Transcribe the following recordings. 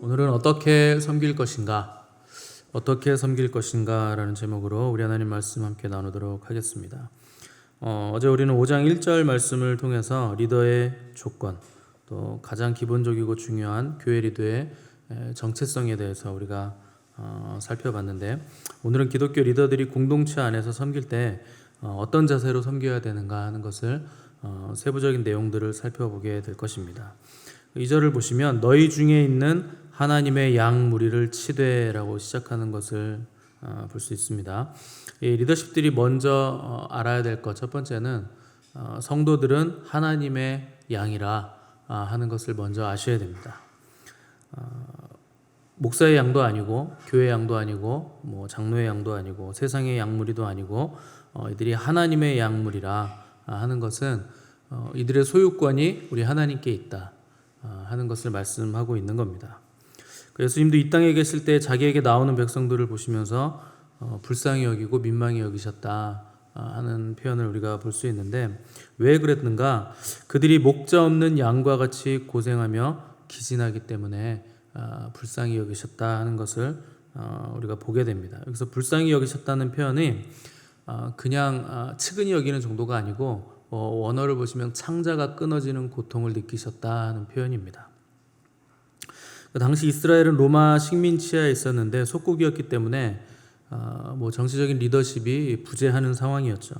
오늘은 어떻게 섬길 것인가? 어떻게 섬길 것인가? 라는 제목으로 우리 하나님 말씀 함께 나누도록 하겠습니다. 어제 우리는 5장 1절 말씀을 통해서 리더의 조건, 또 가장 기본적이고 중요한 교회 리더의 정체성에 대해서 우리가 살펴봤는데, 오늘은 기독교 리더들이 공동체 안에서 섬길 때 어떤 자세로 섬겨야 되는가 하는 것을 세부적인 내용들을 살펴보게 될 것입니다. 2절을 보시면 너희 중에 있는 하나님의 양 무리를 치되라고 시작하는 것을 볼 수 있습니다. 이 리더십들이 먼저 알아야 될 것, 첫 번째는 성도들은 하나님의 양이라 하는 것을 먼저 아셔야 됩니다. 목사의 양도 아니고 교회 양도 아니고 뭐 장로의 양도 아니고 세상의 양무리도 아니고 이들이 하나님의 양무리라 하는 것은 이들의 소유권이 우리 하나님께 있다 하는 것을 말씀하고 있는 겁니다. 예수님도 이 땅에 계실 때 자기에게 나오는 백성들을 보시면서 불쌍히 여기고 민망히 여기셨다 하는 표현을 우리가 볼 수 있는데, 왜 그랬는가? 그들이 목자 없는 양과 같이 고생하며 기진하기 때문에 불쌍히 여기셨다 하는 것을 우리가 보게 됩니다. 여기서 불쌍히 여기셨다는 표현이 그냥 측은히 여기는 정도가 아니고 원어를 보시면 창자가 끊어지는 고통을 느끼셨다 하는 표현입니다. 당시 이스라엘은 로마 식민 치하에 있었는데 속국이었기 때문에 정치적인 리더십이 부재하는 상황이었죠.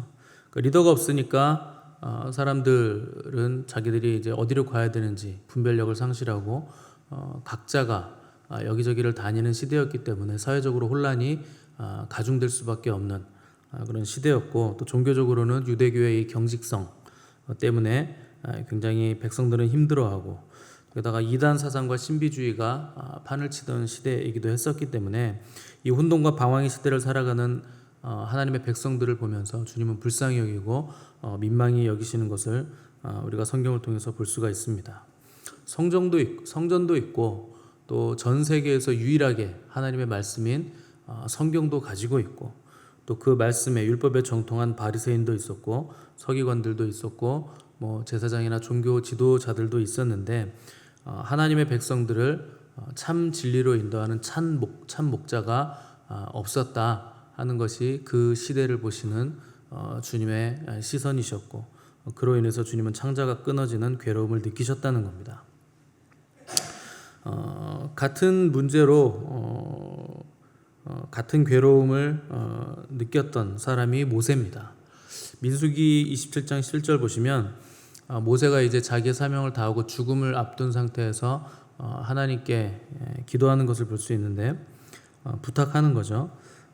리더가 없으니까 사람들은 자기들이 이제 어디로 가야 되는지 분별력을 상실하고 각자가 여기저기를 다니는 시대였기 때문에 사회적으로 혼란이 가중될 수밖에 없는 그런 시대였고, 또 종교적으로는 유대교의 경직성 때문에 굉장히 백성들은 힘들어하고, 게다가 이단 사상과 신비주의가 판을 치던 시대이기도 했었기 때문에 이 혼돈과 방황의 시대를 살아가는 하나님의 백성들을 보면서 주님은 불쌍히 여기고 민망히 여기시는 것을 우리가 성경을 통해서 볼 수가 있습니다. 성전도 있고 또 전 세계에서 유일하게 하나님의 말씀인 성경도 가지고 있고, 또 그 말씀에 율법에 정통한 바리새인도 있었고 서기관들도 있었고 제사장이나 종교 지도자들도 있었는데, 하나님의 백성들을 참 진리로 인도하는 참 목자가 없었다 하는 것이 그 시대를 보시는 주님의 시선이셨고, 그로 인해서 주님은 창자가 끊어지는 괴로움을 느끼셨다는 겁니다. 같은 문제로 같은 괴로움을 느꼈던 사람이 모세입니다. 민수기 27장 7절 보시면 모세가 이제 자기의 사명을 다하고 죽음을 앞둔 상태에서 하나님께 기도하는 것을 볼 수 있는데, 부탁하는 거죠.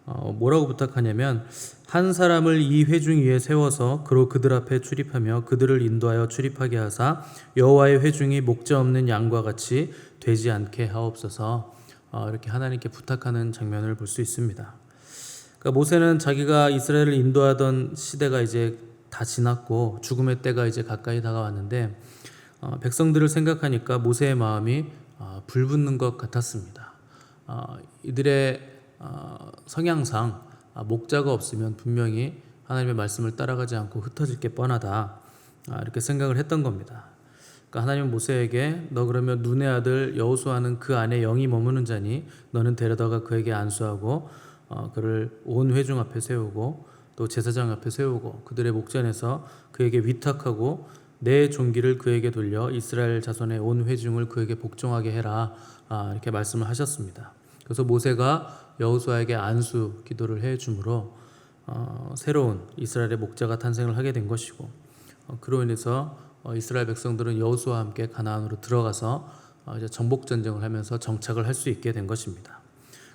뭐라고 부탁하냐면, 한 사람을 이 회중 위에 세워서 그들 앞에 출입하며 그들을 인도하여 출입하게 하사 여호와의 회중이 목자 없는 양과 같이 되지 않게 하옵소서, 이렇게 하나님께 부탁하는 장면을 볼 수 있습니다. 그러니까 모세는 자기가 이스라엘을 인도하던 시대가 이제 다 지났고 죽음의 때가 이제 가까이 다가왔는데, 백성들을 생각하니까 모세의 마음이 불붙는 것 같았습니다. 이들의 성향상 목자가 없으면 분명히 하나님의 말씀을 따라가지 않고 흩어질 게 뻔하다, 이렇게 생각을 했던 겁니다. 그러니까 하나님은 모세에게 너 그러면 눈의 아들 여호수아는 그 안에 영이 머무는 자니 너는 데려다가 그에게 안수하고 그를 온 회중 앞에 세우고 또 제사장 앞에 세우고 그들의 목전에서 그에게 위탁하고 내 존귀를 그에게 돌려 이스라엘 자손의 온 회중을 그에게 복종하게 해라, 이렇게 말씀을 하셨습니다. 그래서 모세가 여호수아에게 안수 기도를 해줌으로 새로운 이스라엘의 목자가 탄생을 하게 된 것이고, 그로 인해서 이스라엘 백성들은 여호수아와 함께 가나안으로 들어가서 이제 정복 전쟁을 하면서 정착을 할 수 있게 된 것입니다.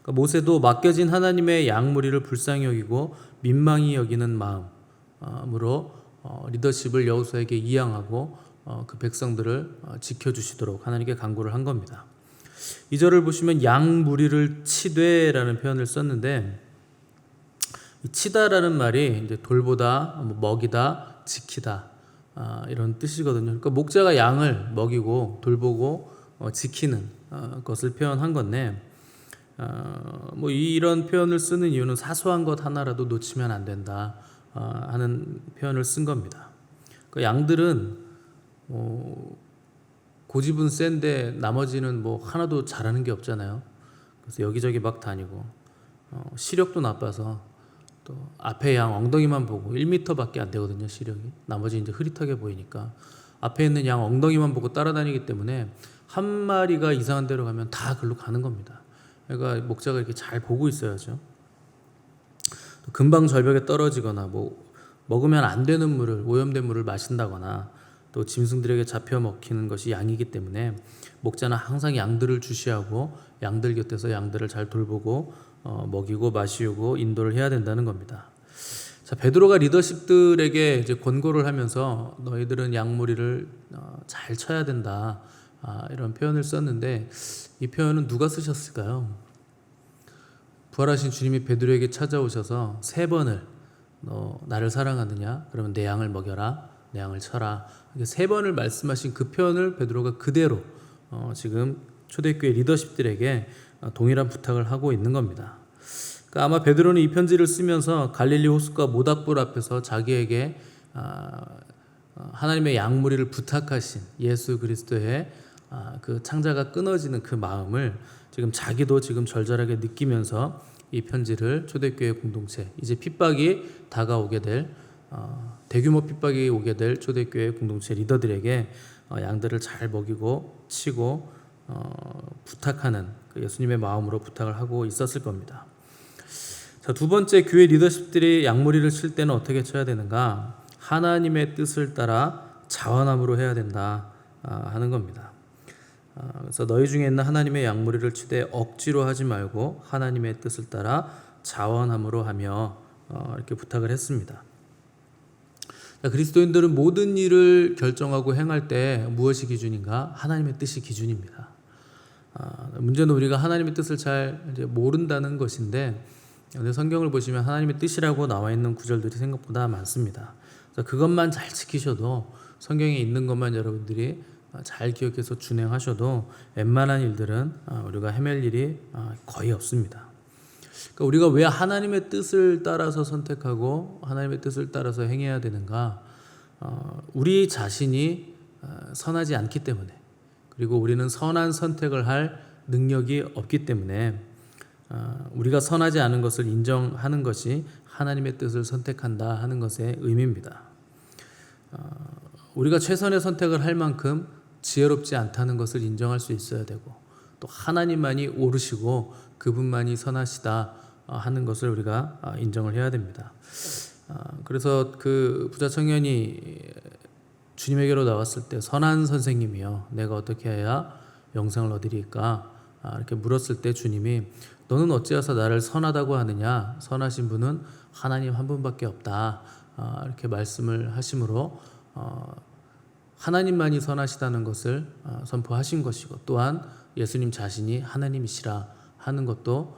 그러니까 모세도 맡겨진 하나님의 양무리를 불쌍히 여기고 민망히 여기는 마음으로 리더십을 여호수아에게 이양하고 그 백성들을 지켜주시도록 하나님께 간구를 한 겁니다. 2절을 보시면 양무리를 치되라는 표현을 썼는데, 이 치다라는 말이 이제 돌보다, 먹이다, 지키다 이런 뜻이거든요. 그러니까 목자가 양을 먹이고 돌보고 지키는 것을 표현한 건데, 이런 표현을 쓰는 이유는 사소한 것 하나라도 놓치면 안 된다 하는 표현을 쓴 겁니다. 그 양들은 고집은 센데 나머지는 뭐 하나도 잘하는 게 없잖아요. 그래서 여기저기 막 다니고 시력도 나빠서 또 앞에 양 엉덩이만 보고 1m밖에 안 되거든요, 시력이. 나머지 이제 흐릿하게 보이니까 앞에 있는 양 엉덩이만 보고 따라다니기 때문에 한 마리가 이상한 데로 가면 다 글로 가는 겁니다. 그러니까 목자가 이렇게 잘 보고 있어야죠. 금방 절벽에 떨어지거나 뭐 먹으면 안 되는 물을, 오염된 물을 마신다거나 또 짐승들에게 잡혀 먹히는 것이 양이기 때문에 목자는 항상 양들을 주시하고 양들 곁에서 양들을 잘 돌보고 먹이고 마시고 인도를 해야 된다는 겁니다. 자, 베드로가 리더십들에게 이제 권고를 하면서 너희들은 양무리를 잘 쳐야 된다, 이런 표현을 썼는데 이 표현은 누가 쓰셨을까요? 부활하신 주님이 베드로에게 찾아오셔서 3번을 너 나를 사랑하느냐? 그러면 내 양을 먹여라, 내 양을 쳐라. 이렇게 3번을 말씀하신 그 표현을 베드로가 그대로 지금 초대교회 리더십들에게 동일한 부탁을 하고 있는 겁니다. 그러니까 아마 베드로는 이 편지를 쓰면서 갈릴리 호숫가 모닥불 앞에서 자기에게 하나님의 양무리를 부탁하신 예수 그리스도의 그 창자가 끊어지는 그 마음을 지금 자기도 지금 절절하게 느끼면서 이 편지를 초대교회 공동체, 이제 핍박이 다가오게 될 대규모 핍박이 오게 될 초대교회 공동체 리더들에게 양들을 잘 먹이고 치고 부탁하는 그 예수님의 마음으로 부탁을 하고 있었을 겁니다. 자, 두 번째, 교회 리더십들이 양무리를 칠 때는 어떻게 쳐야 되는가? 하나님의 뜻을 따라 자원함으로 해야 된다 하는 겁니다. 그래서 너희 중에 있는 하나님의 양무리를 치되 억지로 하지 말고 하나님의 뜻을 따라 자원함으로 하며 이렇게 부탁을 했습니다. 그리스도인들은 모든 일을 결정하고 행할 때 무엇이 기준인가? 하나님의 뜻이 기준입니다. 문제는 우리가 하나님의 뜻을 잘 이제 모른다는 것인데, 성경을 보시면 하나님의 뜻이라고 나와 있는 구절들이 생각보다 많습니다. 그것만 잘 지키셔도, 성경에 있는 것만 여러분들이 잘 기억해서 준행하셔도 웬만한 일들은 우리가 헤맬 일이 거의 없습니다. 그러니까 우리가 왜 하나님의 뜻을 따라서 선택하고 하나님의 뜻을 따라서 행해야 되는가? 우리 자신이 선하지 않기 때문에, 그리고 우리는 선한 선택을 할 능력이 없기 때문에 우리가 선하지 않은 것을 인정하는 것이 하나님의 뜻을 선택한다 하는 것의 의미입니다. 우리가 최선의 선택을 할 만큼 지혜롭지 않다는 것을 인정할 수 있어야 되고, 또 하나님만이 옳으시고 그분만이 선하시다 하는 것을 우리가 인정을 해야 됩니다. 그래서 그 부자 청년이 주님에게로 나왔을 때 선한 선생님이여 내가 어떻게 해야 영생을 얻으리까 이렇게 물었을 때 주님이 너는 어찌하여 나를 선하다고 하느냐? 선하신 분은 하나님 한 분밖에 없다 이렇게 말씀을 하심으로 하나님만이 선하시다는 것을 선포하신 것이고, 또한 예수님 자신이 하나님이시라 하는 것도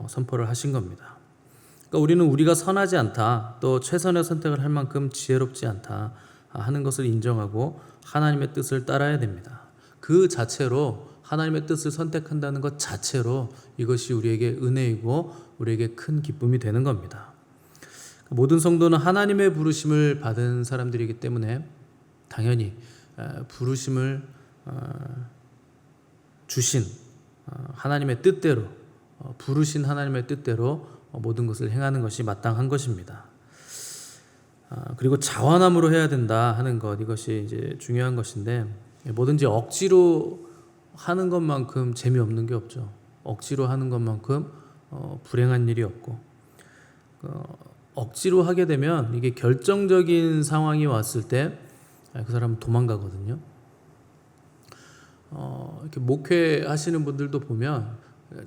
선포를 하신 겁니다. 그러니까 우리는 우리가 선하지 않다, 또 최선의 선택을 할 만큼 지혜롭지 않다 하는 것을 인정하고 하나님의 뜻을 따라야 됩니다. 그 자체로, 하나님의 뜻을 선택한다는 것 자체로 이것이 우리에게 은혜이고 우리에게 큰 기쁨이 되는 겁니다. 모든 성도는 하나님의 부르심을 받은 사람들이기 때문에 당연히 부르심을 주신 하나님의 뜻대로, 부르신 하나님의 뜻대로 모든 것을 행하는 것이 마땅한 것입니다. 그리고 자원함으로 해야 된다 하는 것, 이것이 이제 중요한 것인데, 뭐든지 억지로 하는 것만큼 재미없는 게 없죠. 억지로 하는 것만큼 불행한 일이 없고, 억지로 하게 되면 이게 결정적인 상황이 왔을 때 그 사람은 도망가거든요. 이렇게 목회하시는 분들도 보면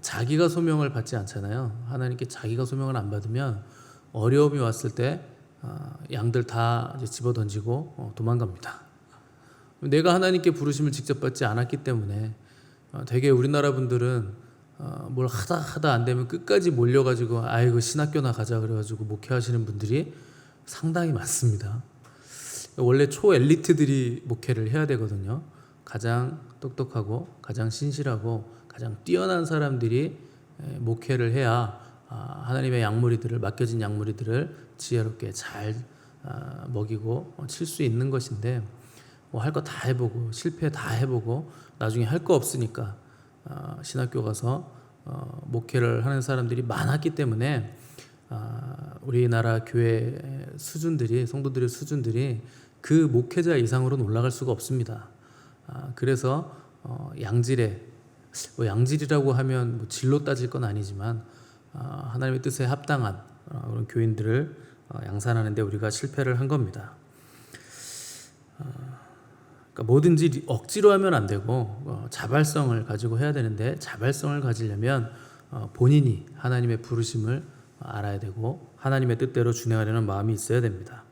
자기가 소명을 받지 않잖아요. 하나님께 자기가 소명을 안 받으면 어려움이 왔을 때 양들 다 이제 집어던지고 도망갑니다. 내가 하나님께 부르심을 직접 받지 않았기 때문에 되게 우리나라 분들은 뭘 하다 안 되면 끝까지 몰려가지고 아이고 신학교나 가자 그래가지고 목회하시는 분들이 상당히 많습니다. 원래 초엘리트들이 목회를 해야 되거든요. 가장 똑똑하고 가장 신실하고 가장 뛰어난 사람들이 목회를 해야 하나님의 양무리들을, 맡겨진 양무리들을 지혜롭게 잘 먹이고 칠 수 있는 것인데, 뭐 할 거 다 해보고 실패 다 해보고 나중에 할 거 없으니까 신학교 가서 목회를 하는 사람들이 많았기 때문에 우리나라 교회 수준들이 성도들의 수준들이 그 목회자 이상으로는 올라갈 수가 없습니다. 그래서 양질이라고 하면 뭐 질로 따질 건 아니지만 하나님의 뜻에 합당한 그런 교인들을 양산하는데 우리가 실패를 한 겁니다. 그러니까 뭐든지 억지로 하면 안 되고 자발성을 가지고 해야 되는데 자발성을 가지려면 본인이 하나님의 부르심을 알아야 되고 하나님의 뜻대로 준행하려는 마음이 있어야 됩니다.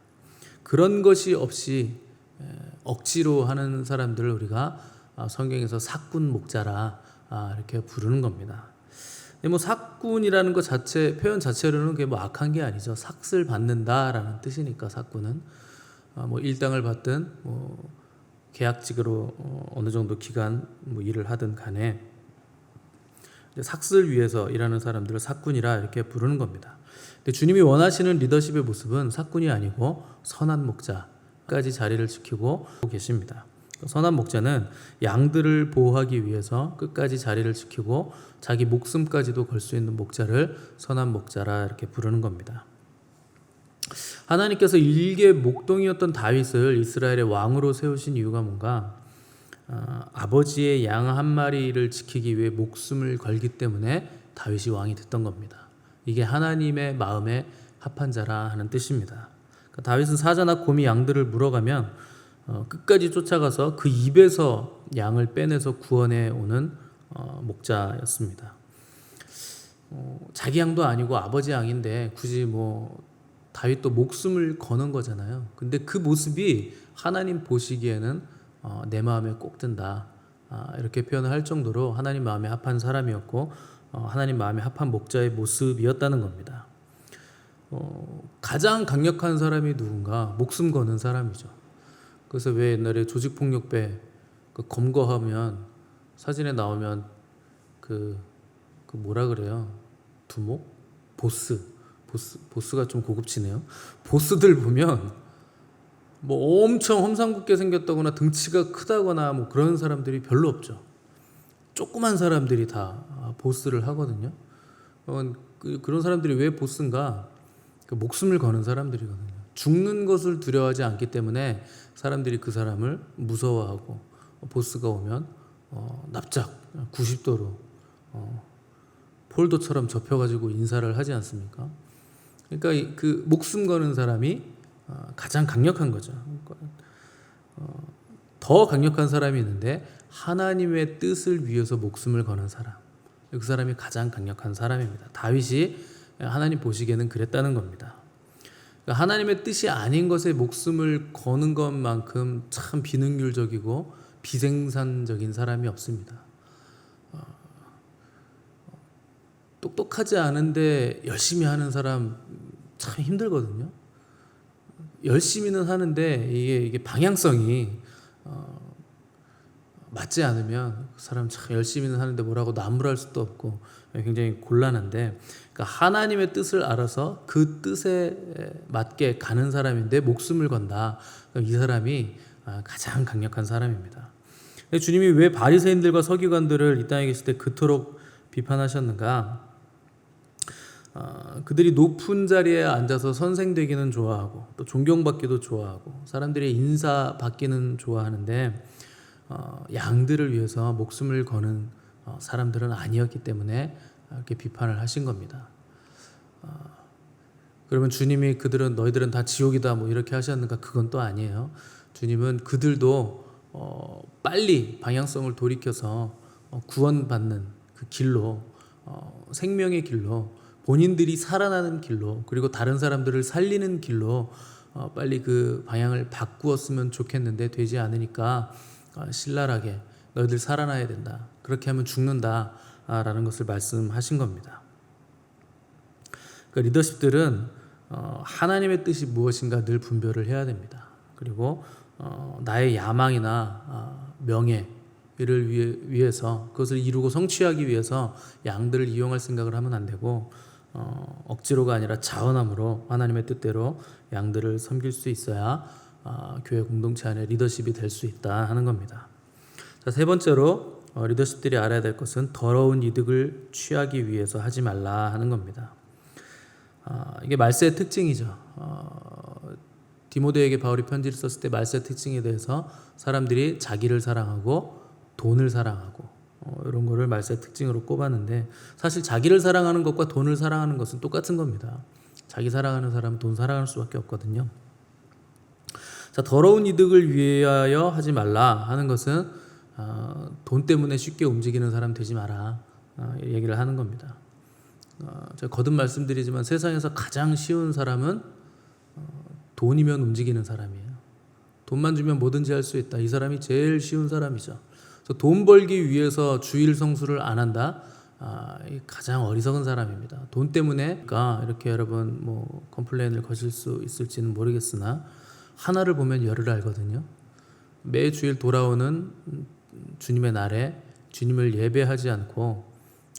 그런 것이 없이 억지로 하는 사람들을 우리가 성경에서 삭군 목자라 이렇게 부르는 겁니다. 뭐 삭군이라는 것 자체 표현 자체로는 그게 뭐 악한 게 아니죠. 삭슬 받는다라는 뜻이니까 삭군은 뭐 일당을 받든 뭐 계약직으로 어느 정도 기간 뭐 일을 하든 간에 삭슬 위해서 일하는 사람들을 삭군이라 이렇게 부르는 겁니다. 근데 주님이 원하시는 리더십의 모습은 삭군이 아니고 선한 목자까지 자리를 지키고 계십니다. 선한 목자는 양들을 보호하기 위해서 끝까지 자리를 지키고 자기 목숨까지도 걸 수 있는 목자를 선한 목자라 이렇게 부르는 겁니다. 하나님께서 일개 목동이었던 다윗을 이스라엘의 왕으로 세우신 이유가 뭔가? 아버지의 양 한 마리를 지키기 위해 목숨을 걸기 때문에 다윗이 왕이 됐던 겁니다. 이게 하나님의 마음에 합한 자라 하는 뜻입니다. 그러니까 다윗은 사자나 곰이 양들을 물어가면 끝까지 쫓아가서 그 입에서 양을 빼내서 구원해 오는 목자였습니다. 자기 양도 아니고 아버지 양인데 굳이 뭐 다윗도 목숨을 거는 거잖아요. 근데 그 모습이 하나님 보시기에는 내 마음에 꼭 든다. 이렇게 표현을 할 정도로 하나님 마음에 합한 사람이었고 하나님 마음에 합한 목자의 모습이었다는 겁니다. 가장 강력한 사람이 누군가? 목숨 거는 사람이죠. 그래서 왜 옛날에 조직폭력배 검거하면 사진에 나오면 그 뭐라 그래요? 두목? 보스가 좀 고급지네요. 보스들 보면 뭐 엄청 험상궂게 생겼다거나 등치가 크다거나 뭐 그런 사람들이 별로 없죠. 조그만 사람들이 다 보스를 하거든요. 그런 사람들이 왜 보스인가? 목숨을 거는 사람들이거든요. 죽는 것을 두려워하지 않기 때문에 사람들이 그 사람을 무서워하고 보스가 오면 납작 90도로 폴더처럼 접혀가지고 인사를 하지 않습니까? 그러니까 그 목숨 거는 사람이 가장 강력한 거죠. 더 강력한 사람이 있는데 하나님의 뜻을 위해서 목숨을 거는 사람, 그 사람이 가장 강력한 사람입니다. 다윗이 하나님 보시기에는 그랬다는 겁니다. 그러니까 하나님의 뜻이 아닌 것에 목숨을 거는 것만큼 참 비능률적이고 비생산적인 사람이 없습니다. 똑똑하지 않은데 열심히 하는 사람 참 힘들거든요. 열심히는 하는데 이게 방향성이 맞지 않으면 그 사람 참 열심히는 하는데 뭐라고 나무랄 수도 없고 굉장히 곤란한데, 그러니까 하나님의 뜻을 알아서 그 뜻에 맞게 가는 사람인데 목숨을 건다. 이 사람이 가장 강력한 사람입니다. 주님이 왜 바리새인들과 서기관들을 이 땅에 계실 때 그토록 비판하셨는가? 그들이 높은 자리에 앉아서 선생되기는 좋아하고 또 존경받기도 좋아하고 사람들의 인사받기는 좋아하는데 양들을 위해서 목숨을 거는 사람들은 아니었기 때문에 이렇게 비판을 하신 겁니다. 그러면 주님이 너희들은 다 지옥이다 뭐 이렇게 하셨는가? 그건 또 아니에요. 주님은 그들도 빨리 방향성을 돌이켜서 구원받는 그 길로, 생명의 길로, 본인들이 살아나는 길로, 그리고 다른 사람들을 살리는 길로 빨리 그 방향을 바꾸었으면 좋겠는데 되지 않으니까 신랄하게 너희들 살아나야 된다. 그렇게 하면 죽는다 라는 것을 말씀하신 겁니다. 그러니까 리더십들은 하나님의 뜻이 무엇인가 늘 분별을 해야 됩니다. 그리고 나의 야망이나 명예를 위해서 그것을 이루고 성취하기 위해서 양들을 이용할 생각을 하면 안 되고 억지로가 아니라 자원함으로 하나님의 뜻대로 양들을 섬길 수 있어야 교회 공동체 안에 리더십이 될 수 있다 하는 겁니다. 자, 세 번째로 리더십들이 알아야 될 것은 더러운 이득을 취하기 위해서 하지 말라 하는 겁니다. 이게 말세의 특징이죠. 디모데에게 바울이 편지를 썼을 때 말세의 특징에 대해서 사람들이 자기를 사랑하고 돈을 사랑하고 이런 거를 말세의 특징으로 꼽았는데, 사실 자기를 사랑하는 것과 돈을 사랑하는 것은 똑같은 겁니다. 자기 사랑하는 사람은 돈 사랑할 수밖에 없거든요. 자, 더러운 이득을 위하여 하지 말라 하는 것은 돈 때문에 쉽게 움직이는 사람 되지 마라 얘기를 하는 겁니다. 제가 거듭 말씀드리지만 세상에서 가장 쉬운 사람은 돈이면 움직이는 사람이에요. 돈만 주면 뭐든지 할 수 있다. 이 사람이 제일 쉬운 사람이죠. 그래서 돈 벌기 위해서 주일 성수를 안 한다. 가장 어리석은 사람입니다. 돈 때문에 이렇게 여러분 뭐 컴플레인을 거실 수 있을지는 모르겠으나 하나를 보면 열을 알거든요. 매 주일 돌아오는 주님의 날에 주님을 예배하지 않고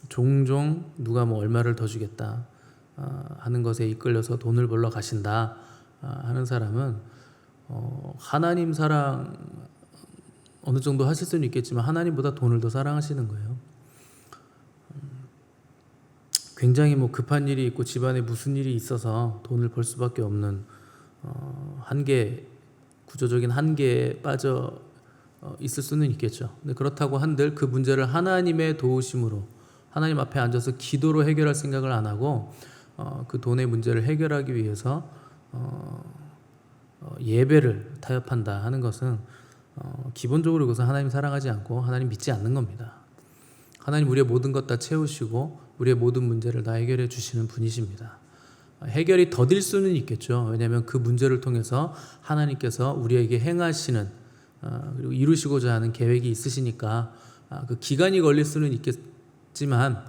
종종 누가 뭐 얼마를 더 주겠다 하는 것에 이끌려서 돈을 벌러 가신다 하는 사람은 하나님 사랑 어느 정도 하실 수는 있겠지만 하나님보다 돈을 더 사랑하시는 거예요. 굉장히 뭐 급한 일이 있고 집안에 무슨 일이 있어서 돈을 벌 수밖에 없는 한계, 구조적인 한계에 빠져 있을 수는 있겠죠. 근데 그렇다고 한들 그 문제를 하나님의 도우심으로 하나님 앞에 앉아서 기도로 해결할 생각을 안 하고 그 돈의 문제를 해결하기 위해서 예배를 타협한다 하는 것은 기본적으로 그것은 하나님 사랑하지 않고 하나님 믿지 않는 겁니다. 하나님 우리의 모든 것 다 채우시고 우리의 모든 문제를 다 해결해 주시는 분이십니다. 해결이 더딜 수는 있겠죠. 왜냐하면 그 문제를 통해서 하나님께서 우리에게 행하시는 그리고 이루시고자 하는 계획이 있으시니까 그 기간이 걸릴 수는 있겠지만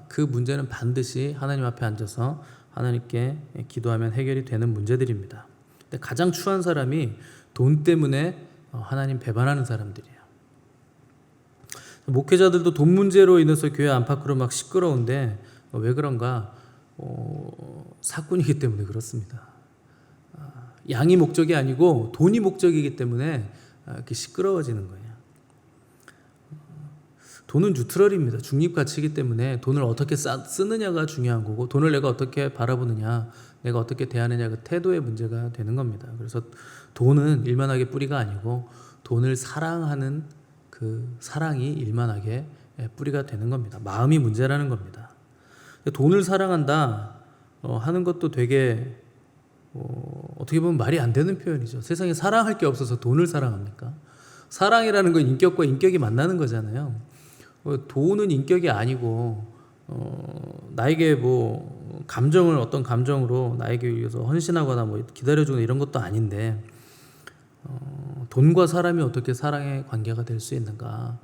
그 문제는 반드시 하나님 앞에 앉아서 하나님께 기도하면 해결이 되는 문제들입니다. 근데 가장 추한 사람이 돈 때문에 하나님 배반하는 사람들이에요. 목회자들도 돈 문제로 인해서 교회 안팎으로 막 시끄러운데 왜 그런가? 사꾼이기 때문에 그렇습니다. 양이 목적이 아니고 돈이 목적이기 때문에 이렇게 시끄러워지는 거예요. 돈은 뉴트럴입니다. 중립가치이기 때문에 돈을 어떻게 쓰느냐가 중요한 거고 돈을 내가 어떻게 바라보느냐, 내가 어떻게 대하느냐 그 태도의 문제가 되는 겁니다. 그래서 돈은 일만하게 뿌리가 아니고 돈을 사랑하는 그 사랑이 일만하게 뿌리가 되는 겁니다. 마음이 문제라는 겁니다. 돈을 사랑한다 하는 것도 되게 어떻게 보면 말이 안 되는 표현이죠. 세상에 사랑할 게 없어서 돈을 사랑합니까? 사랑이라는 건 인격과 인격이 만나는 거잖아요. 돈은 인격이 아니고 나에게 뭐 감정을 어떤 감정으로 나에게 위해서 헌신하거나 뭐 기다려주는 이런 것도 아닌데 돈과 사람이 어떻게 사랑의 관계가 될 수 있는가?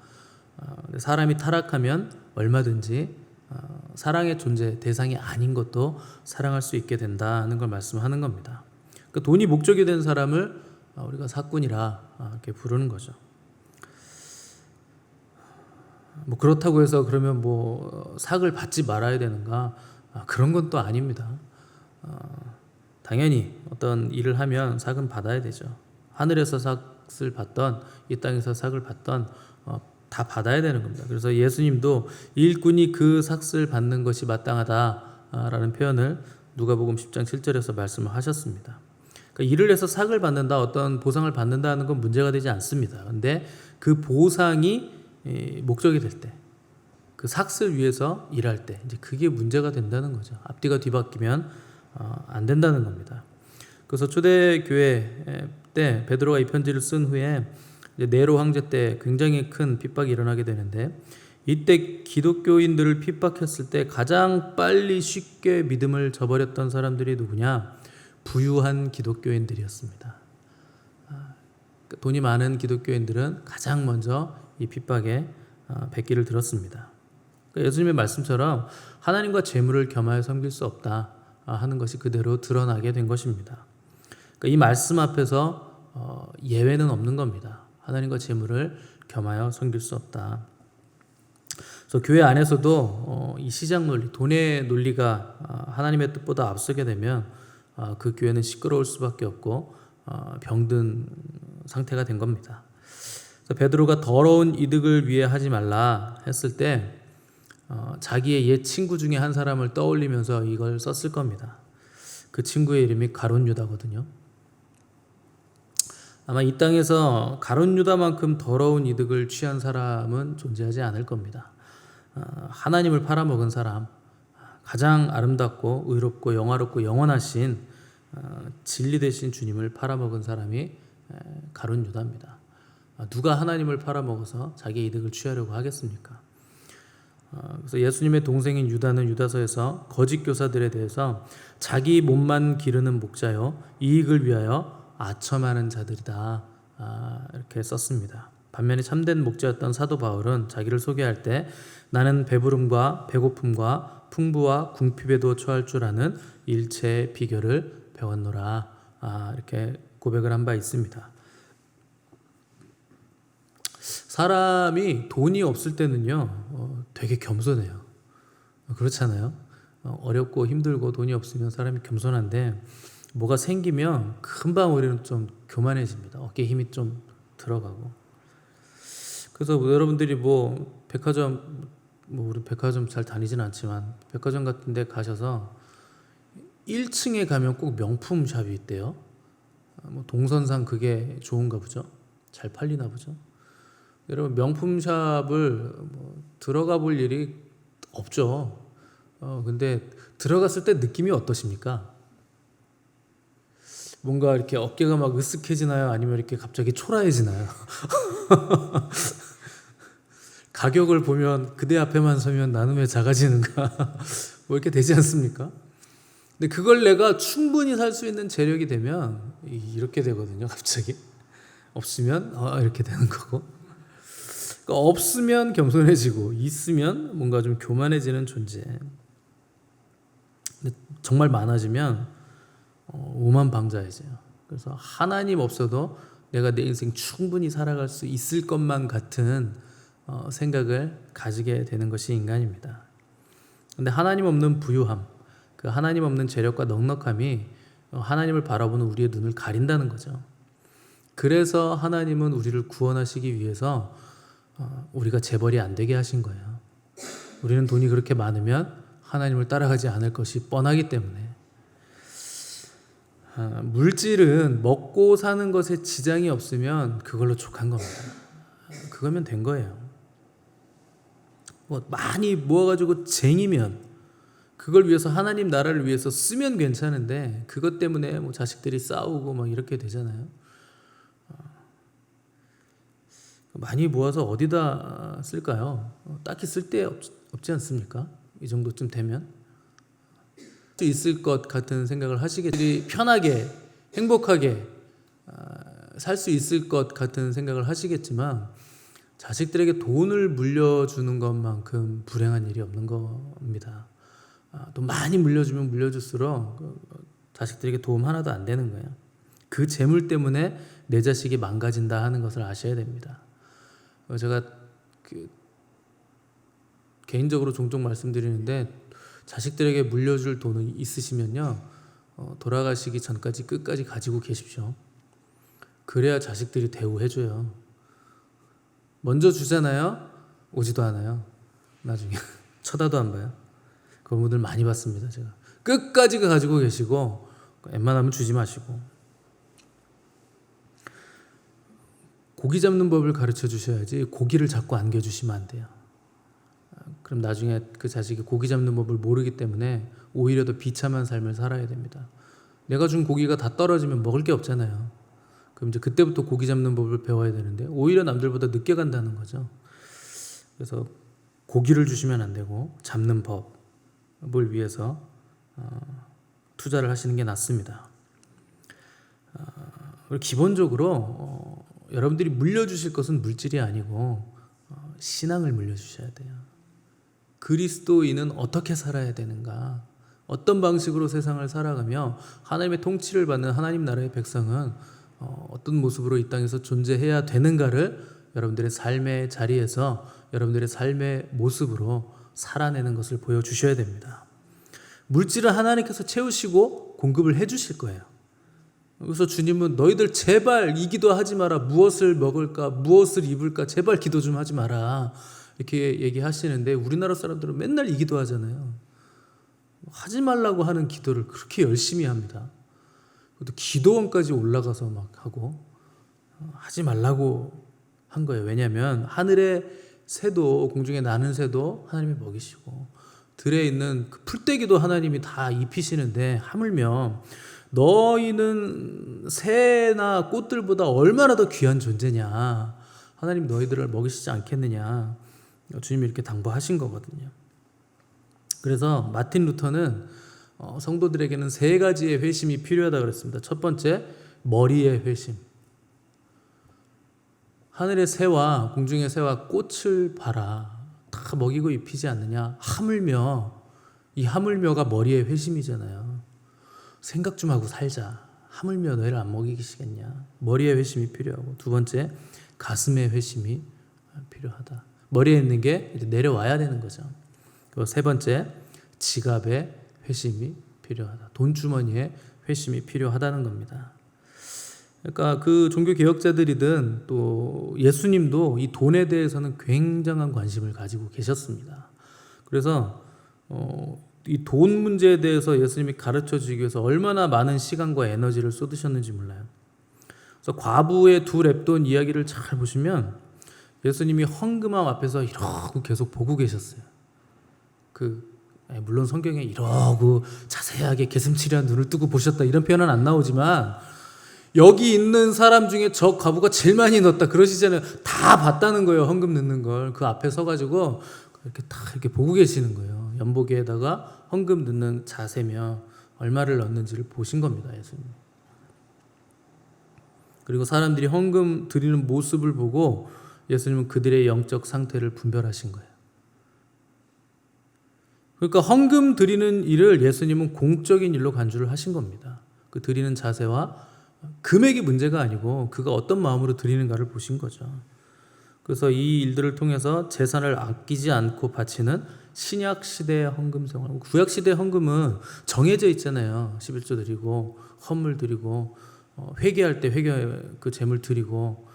사람이 타락하면 얼마든지 사랑의 존재, 대상이 아닌 것도 사랑할 수 있게 된다는 걸 말씀하는 겁니다. 그러니까 돈이 목적이 된 사람을 우리가 사꾼이라 이렇게 부르는 거죠. 뭐 그렇다고 해서 그러면 뭐 삭을 받지 말아야 되는가? 그런 건 또 아닙니다. 당연히 어떤 일을 하면 삭은 받아야 되죠. 하늘에서 삭을 받던 이 땅에서 삭을 받던 다 받아야 되는 겁니다. 그래서 예수님도 일꾼이 그 삭을 받는 것이 마땅하다라는 표현을 누가복음 10장 7절에서 말씀을 하셨습니다. 그러니까 일을 해서 삭을 받는다, 어떤 보상을 받는다는 건 문제가 되지 않습니다. 그런데 그 보상이 목적이 될 때, 그 삭을 위해서 일할 때, 이제 그게 문제가 된다는 거죠. 앞뒤가 뒤바뀌면 안 된다는 겁니다. 그래서 초대교회 때 베드로가 이 편지를 쓴 후에 네로 황제 때 굉장히 큰 핍박이 일어나게 되는데, 이때 기독교인들을 핍박했을 때 가장 빨리 쉽게 믿음을 저버렸던 사람들이 누구냐? 부유한 기독교인들이었습니다. 돈이 많은 기독교인들은 가장 먼저 이 핍박에 백기를 들었습니다. 그러니까 예수님의 말씀처럼 하나님과 재물을 겸하여 섬길 수 없다 하는 것이 그대로 드러나게 된 것입니다. 그러니까 이 말씀 앞에서 예외는 없는 겁니다. 하나님과 재물을 겸하여 섬길 수 없다. 그래서 교회 안에서도 이 시장 논리, 돈의 논리가 하나님의 뜻보다 앞서게 되면 그 교회는 시끄러울 수밖에 없고 병든 상태가 된 겁니다. 그래서 베드로가 더러운 이득을 위해 하지 말라 했을 때 자기의 옛 친구 중에 한 사람을 떠올리면서 이걸 썼을 겁니다. 그 친구의 이름이 가룟 유다거든요. 아마 이 땅에서 가룟 유다만큼 더러운 이득을 취한 사람은 존재하지 않을 겁니다. 하나님을 팔아먹은 사람, 가장 아름답고 의롭고 영화롭고 영원하신 진리 되신 주님을 팔아먹은 사람이 가룟 유다입니다. 누가 하나님을 팔아먹어서 자기의 이득을 취하려고 하겠습니까? 그래서 예수님의 동생인 유다는 유다서에서 거짓 교사들에 대해서 자기 몸만 기르는 목자요 이익을 위하여 아첨하는 자들이다, 이렇게 썼습니다. 반면에 참된 목자였던 사도 바울은 자기를 소개할 때 나는 배부름과 배고픔과 풍부와 궁핍에도 처할 줄 아는 일체의 비결을 배웠노라, 이렇게 고백을 한 바 있습니다. 사람이 돈이 없을 때는요 되게 겸손해요. 그렇잖아요. 어렵고 힘들고 돈이 없으면 사람이 겸손한데 뭐가 생기면 금방 우리는 좀 교만해집니다. 어깨에 힘이 좀 들어가고. 그래서 여러분들이 우리 백화점 잘 다니진 않지만 백화점 같은 데 가셔서 1층에 가면 꼭 명품 샵이 있대요. 동선상 그게 좋은가 보죠. 잘 팔리나 보죠. 여러분 명품 샵을 들어가 볼 일이 없죠. 근데 들어갔을 때 느낌이 어떠십니까? 뭔가 이렇게 어깨가 막 으쓱해지나요? 아니면 이렇게 갑자기 초라해지나요? 가격을 보면 그대 앞에만 서면 나는 왜 작아지는가? 이렇게 되지 않습니까? 근데 그걸 내가 충분히 살 수 있는 재력이 되면 이렇게 되거든요. 갑자기 없으면 이렇게 되는 거고. 그러니까 없으면 겸손해지고 있으면 뭔가 좀 교만해지는 존재. 근데 정말 많아지면 오만방자해져요. 그래서 하나님 없어도 내가 내 인생 충분히 살아갈 수 있을 것만 같은 생각을 가지게 되는 것이 인간입니다. 근데 하나님 없는 부유함, 그 하나님 없는 재력과 넉넉함이 하나님을 바라보는 우리의 눈을 가린다는 거죠. 그래서 하나님은 우리를 구원하시기 위해서 우리가 재벌이 안 되게 하신 거예요. 우리는 돈이 그렇게 많으면 하나님을 따라가지 않을 것이 뻔하기 때문에. 물질은 먹고 사는 것에 지장이 없으면 그걸로 족한 겁니다. 그거면 된 거예요. 많이 모아가지고 쟁이면 그걸 위해서 하나님 나라를 위해서 쓰면 괜찮은데 그것 때문에 자식들이 싸우고 이렇게 되잖아요. 많이 모아서 어디다 쓸까요? 딱히 쓸 데 없지 않습니까? 이 정도쯤 되면 수 있을 것 같은 생각을 하시겠지. 편하게 행복하게 살 수 있을 것 같은 생각을 하시겠지만 자식들에게 돈을 물려주는 것만큼 불행한 일이 없는 겁니다. 또 많이 물려주면 물려줄수록 자식들에게 도움 하나도 안 되는 거예요. 그 재물 때문에 내 자식이 망가진다 하는 것을 아셔야 됩니다. 제가 개인적으로 종종 말씀드리는데 자식들에게 물려줄 돈이 있으시면요 돌아가시기 전까지 끝까지 가지고 계십시오. 그래야 자식들이 대우해줘요. 먼저 주잖아요, 오지도 않아요. 나중에 쳐다도 안 봐요. 그런 분들 많이 봤습니다. 제가 끝까지 가지고 계시고 웬만하면 주지 마시고. 고기 잡는 법을 가르쳐 주셔야지 고기를 자꾸 안겨주시면 안 돼요. 그럼 나중에 그 자식이 고기 잡는 법을 모르기 때문에 오히려 더 비참한 삶을 살아야 됩니다. 내가 준 고기가 다 떨어지면 먹을 게 없잖아요. 그럼 이제 그때부터 고기 잡는 법을 배워야 되는데 오히려 남들보다 늦게 간다는 거죠. 그래서 고기를 주시면 안 되고 잡는 법을 위해서 투자를 하시는 게 낫습니다. 그리고 기본적으로 여러분들이 물려주실 것은 물질이 아니고 신앙을 물려주셔야 돼요. 그리스도인은 어떻게 살아야 되는가? 어떤 방식으로 세상을 살아가며 하나님의 통치를 받는 하나님 나라의 백성은 어떤 모습으로 이 땅에서 존재해야 되는가를 여러분들의 삶의 자리에서 여러분들의 삶의 모습으로 살아내는 것을 보여주셔야 됩니다. 물질은 하나님께서 채우시고 공급을 해주실 거예요. 그래서 주님은 너희들 제발 이 기도 하지 마라. 무엇을 먹을까, 무엇을 입을까, 제발 기도 좀 하지 마라. 이렇게 얘기하시는데 우리나라 사람들은 맨날 이 기도 하잖아요. 하지 말라고 하는 기도를 그렇게 열심히 합니다. 또 기도원까지 올라가서 막 하고 하지 말라고 한 거예요. 왜냐하면 하늘의 새도, 공중에 나는 새도 하나님이 먹이시고 들에 있는 그 풀떼기도 하나님이 다 입히시는데, 하물며 너희는 새나 꽃들보다 얼마나 더 귀한 존재냐, 하나님 너희들을 먹이시지 않겠느냐, 주님이 이렇게 당부하신 거거든요. 그래서 마틴 루터는 성도들에게는 세 가지의 회심이 필요하다고 그랬습니다. 첫 번째, 머리의 회심. 하늘의 새와 공중의 새와 꽃을 봐라. 다 먹이고 입히지 않느냐. 하물며, 이 하물며가 머리의 회심이잖아요. 생각 좀 하고 살자. 하물며 너희를 안 먹이시겠냐. 머리의 회심이 필요하고, 두 번째, 가슴의 회심이 필요하다. 머리에 있는 게 이제 내려와야 되는 거죠. 그리고 세 번째, 지갑의 회심이 필요하다. 돈주머니에 회심이 필요하다는 겁니다. 그러니까 그 종교 개혁자들이든 또 예수님도 이 돈에 대해서는 굉장한 관심을 가지고 계셨습니다. 그래서 이 돈 문제에 대해서 예수님이 가르쳐 주기 위해서 얼마나 많은 시간과 에너지를 쏟으셨는지 몰라요. 그래서 과부의 두 렙돈 이야기를 잘 보시면 예수님이 헌금함 앞에서 이러고 계속 보고 계셨어요. 물론 성경에 이러고 자세하게 개슴츠레한 눈을 뜨고 보셨다 이런 표현은 안 나오지만, 여기 있는 사람 중에 저 과부가 제일 많이 넣었다 그러시잖아요. 다 봤다는 거예요. 헌금 넣는 걸. 그 앞에 서가지고 이렇게 딱 이렇게 보고 계시는 거예요. 연보기에다가 헌금 넣는 자세며 얼마를 넣는지를 보신 겁니다, 예수님. 그리고 사람들이 헌금 드리는 모습을 보고 예수님은 그들의 영적 상태를 분별하신 거예요. 그러니까 헌금 드리는 일을 예수님은 공적인 일로 간주를 하신 겁니다. 그 드리는 자세와 금액이 문제가 아니고 그가 어떤 마음으로 드리는가를 보신 거죠. 그래서 이 일들을 통해서 재산을 아끼지 않고 바치는 신약 시대의 헌금 생활. 구약 시대의 헌금은 정해져 있잖아요. 11조 드리고 헌물 드리고 회개할 때 그 재물 드리고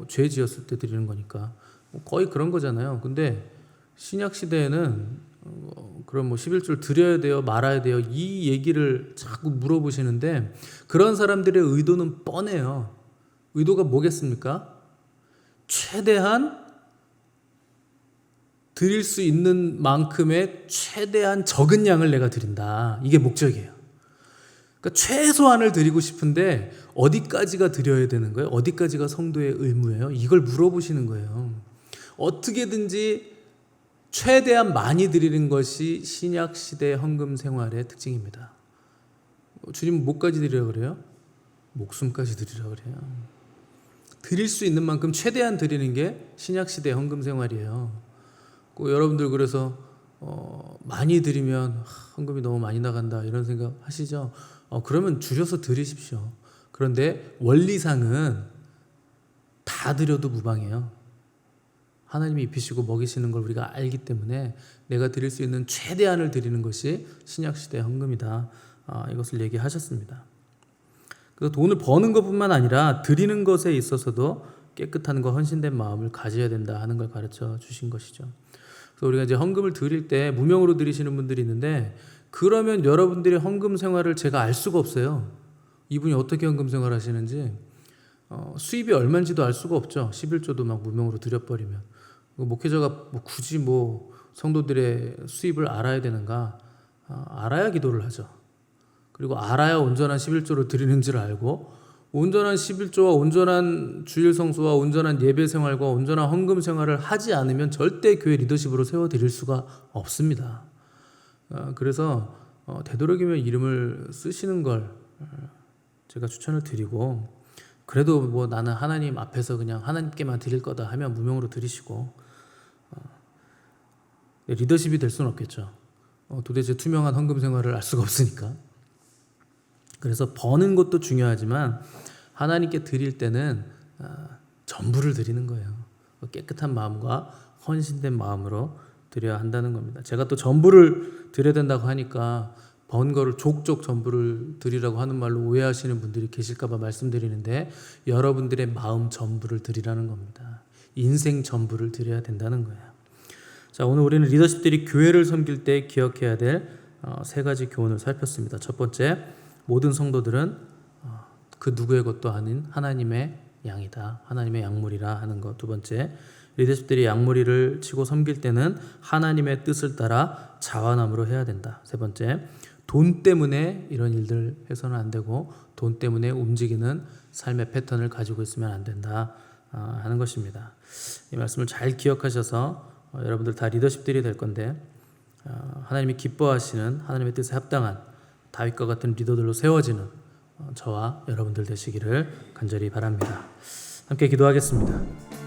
죄 지었을 때 드리는 거니까 거의 그런 거잖아요. 근데 신약 시대에는 그럼 11조를 드려야 돼요, 말아야 돼요, 이 얘기를 자꾸 물어보시는데, 그런 사람들의 의도는 뻔해요. 의도가 뭐겠습니까? 최대한 드릴 수 있는 만큼의 최대한 적은 양을 내가 드린다. 이게 목적이에요. 그러니까 최소한을 드리고 싶은데 어디까지가 드려야 되는 거예요? 어디까지가 성도의 의무예요? 이걸 물어보시는 거예요. 어떻게든지 최대한 많이 드리는 것이 신약 시대 헌금 생활의 특징입니다. 주님 뭐까지 드리라 그래요? 목숨까지 드리라 그래요. 드릴 수 있는 만큼 최대한 드리는 게 신약 시대 헌금 생활이에요. 여러분들 그래서 많이 드리면 헌금이 너무 많이 나간다 이런 생각 하시죠? 그러면 줄여서 드리십시오. 그런데 원리상은 다 드려도 무방해요. 하나님이 입히시고 먹이시는 걸 우리가 알기 때문에 내가 드릴 수 있는 최대한을 드리는 것이 신약시대의 헌금이다. 이것을 얘기하셨습니다. 그래서 돈을 버는 것뿐만 아니라 드리는 것에 있어서도 깨끗한 거 헌신된 마음을 가져야 된다 하는 걸 가르쳐 주신 것이죠. 그래서 우리가 이제 헌금을 드릴 때 무명으로 드리시는 분들이 있는데, 그러면 여러분들의 헌금 생활을 제가 알 수가 없어요. 이분이 어떻게 헌금 생활 하시는지. 수입이 얼마인지도 알 수가 없죠. 11조도 막 무명으로 드려버리면. 목회자가 굳이 성도들의 수입을 알아야 되는가? 알아야 기도를 하죠. 그리고 알아야 온전한 11조를 드리는지를 알고, 온전한 11조와 온전한 주일 성수와 온전한 예배 생활과 온전한 헌금 생활을 하지 않으면 절대 교회 리더십으로 세워드릴 수가 없습니다. 그래서 되도록이면 이름을 쓰시는 걸 제가 추천을 드리고, 그래도 나는 하나님 앞에서 그냥 하나님께만 드릴 거다 하면 무명으로 드리시고, 리더십이 될 수는 없겠죠. 도대체 투명한 헌금 생활을 알 수가 없으니까. 그래서 버는 것도 중요하지만 하나님께 드릴 때는 전부를 드리는 거예요. 깨끗한 마음과 헌신된 마음으로 드려야 한다는 겁니다. 제가 또 전부를 드려야 된다고 하니까 번거를 족족 전부를 드리라고 하는 말로 오해하시는 분들이 계실까봐 말씀드리는데, 여러분들의 마음 전부를 드리라는 겁니다. 인생 전부를 드려야 된다는 거예요. 자, 오늘 우리는 리더십들이 교회를 섬길 때 기억해야 될 세 가지 교훈을 살폈습니다. 첫 번째, 모든 성도들은 그 누구의 것도 아닌 하나님의 양이다, 하나님의 양물이라 하는 것. 두 번째, 리더십들이 양무리를 치고 섬길 때는 하나님의 뜻을 따라 자완함으로 해야 된다. 세 번째, 돈 때문에 이런 일들 해서는 안 되고 돈 때문에 움직이는 삶의 패턴을 가지고 있으면 안 된다 하는 것입니다. 이 말씀을 잘 기억하셔서 여러분들 다 리더십들이 될 건데, 하나님이 기뻐하시는 하나님의 뜻에 합당한 다윗과 같은 리더들로 세워지는 저와 여러분들 되시기를 간절히 바랍니다. 함께 기도하겠습니다.